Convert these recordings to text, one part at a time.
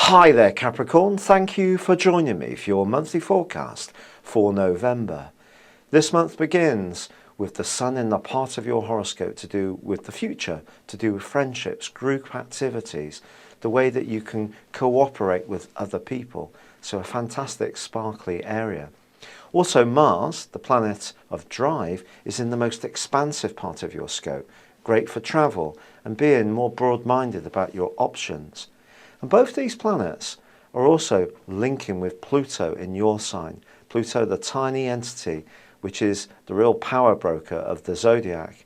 Hi there Capricorn, thank you for joining me for your monthly forecast for November. This month begins with the Sun in the part of your horoscope to do with the future, to do with friendships, group activities, the way that you can cooperate with other people. So a fantastic sparkly area. Also Mars, the planet of drive, is in the most expansive part of your scope, great for travel and being more broad-minded about your options. And both these planets are also linking with Pluto in your sign. Pluto, the tiny entity, which is the real power broker of the zodiac.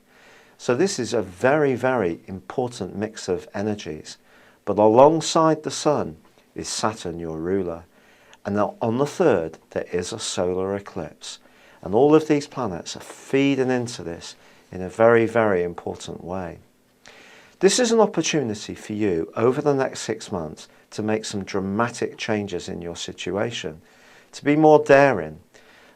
So this is a very, very important mix of energies. But alongside the Sun is Saturn, your ruler. And now on the 3rd, there is a solar eclipse. And all of these planets are feeding into this in a very, very important way. This is an opportunity for you over the next 6 months to make some dramatic changes in your situation, to be more daring.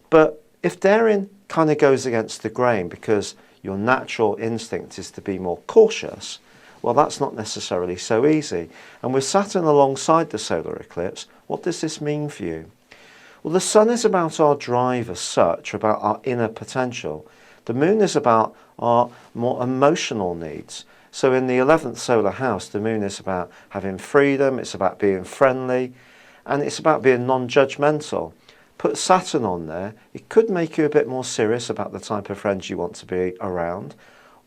But if daring kind of goes against the grain because your natural instinct is to be more cautious, well, that's not necessarily so easy. And with Saturn alongside the solar eclipse, what does this mean for you? Well, the Sun is about our drive as such, about our inner potential. The Moon is about our more emotional needs. So in the 11th solar house, the Moon is about having freedom, it's about being friendly, and it's about being non-judgmental. Put Saturn on there, it could make you a bit more serious about the type of friends you want to be around,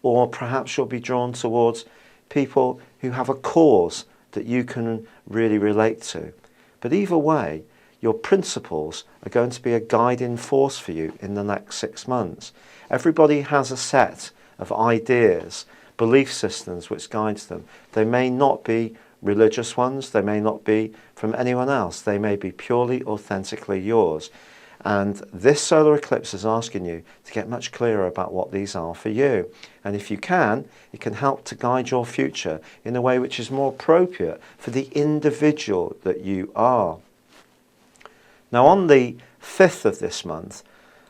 or perhaps you'll be drawn towards people who have a cause that you can really relate to. But either way, your principles are going to be a guiding force for you in the next 6 months. Everybody has a set of ideas, belief systems which guides them. They may not be religious ones, they may not be from anyone else, they may be purely authentically yours. And this solar eclipse is asking you to get much clearer about what these are for you. And if you can, it can help to guide your future in a way which is more appropriate for the individual that you are. Now on the 5th of this month,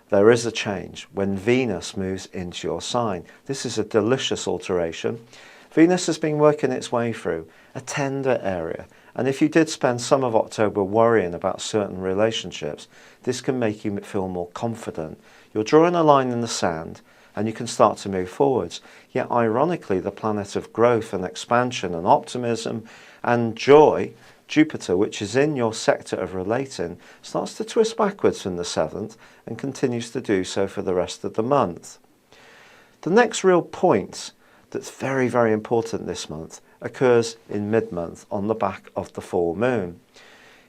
there is a change when Venus moves into your sign. This is a delicious alteration. Venus has been working its way through a tender area. And if you did spend some of October worrying about certain relationships, this can make you feel more confident. You're drawing a line in the sand and you can start to move forwards. Yet ironically, the planet of growth and expansion and optimism and joy, Jupiter, which is in your sector of relating, starts to twist backwards from the 7th and continues to do so for the rest of the month. The next real point that's very, very important this month occurs in mid-month on the back of the full moon.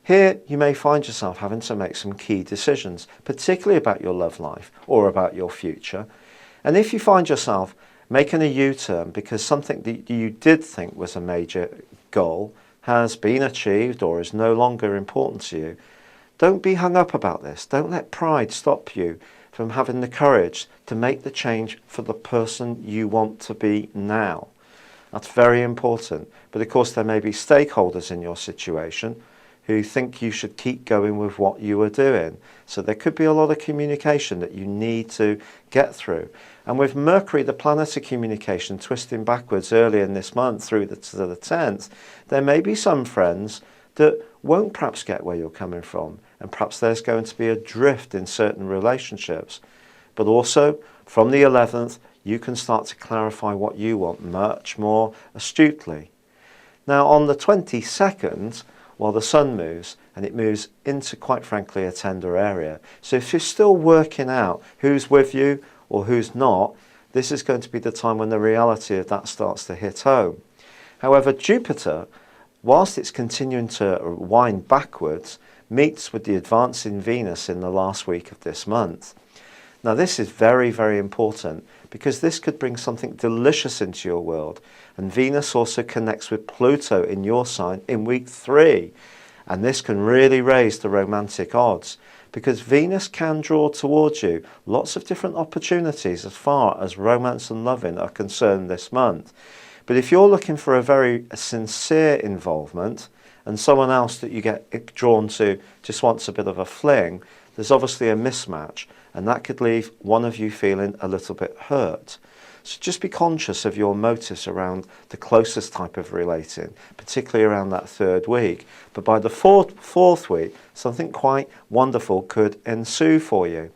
Here you may find yourself having to make some key decisions, particularly about your love life or about your future. And if you find yourself making a U-turn because something that you did think was a major goal has been achieved or is no longer important to you, don't be hung up about this. Don't let pride stop you from having the courage to make the change for the person you want to be now. That's very important. But of course there may be stakeholders in your situation who think you should keep going with what you are doing. So there could be a lot of communication that you need to get through. And with Mercury, the planet of communication, twisting backwards early in this month through to the 10th, there may be some friends that won't perhaps get where you're coming from. And perhaps there's going to be a drift in certain relationships. But also, from the 11th, you can start to clarify what you want much more astutely. Now, on the 22nd, while the Sun moves, and it moves into, quite frankly, a tender area. So if you're still working out who's with you or who's not, this is going to be the time when the reality of that starts to hit home. However, Jupiter, whilst it's continuing to wind backwards, meets with the advancing Venus in the last week of this month. Now this is very, very important because this could bring something delicious into your world. And Venus also connects with Pluto in your sign in week 3. And this can really raise the romantic odds because Venus can draw towards you lots of different opportunities as far as romance and loving are concerned this month. But if you're looking for a very sincere involvement and someone else that you get drawn to just wants a bit of a fling, there's obviously a mismatch. And that could leave one of you feeling a little bit hurt. So just be conscious of your motives around the closest type of relating, particularly around that third week. But by the fourth week, something quite wonderful could ensue for you.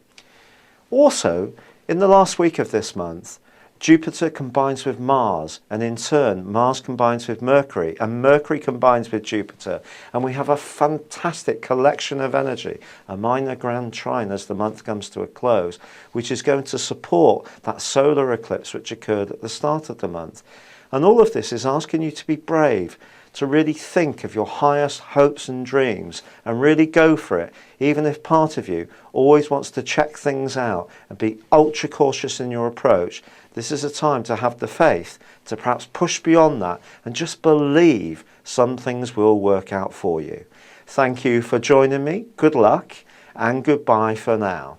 Also, in the last week of this month, Jupiter combines with Mars, and in turn Mars combines with Mercury, and Mercury combines with Jupiter, and we have a fantastic collection of energy, a minor grand trine as the month comes to a close, which is going to support that solar eclipse which occurred at the start of the month. And all of this is asking you to be brave, to really think of your highest hopes and dreams and really go for it, even if part of you always wants to check things out and be ultra cautious in your approach. This is a time to have the faith to perhaps push beyond that and just believe some things will work out for you. Thank you for joining me. Good luck and goodbye for now.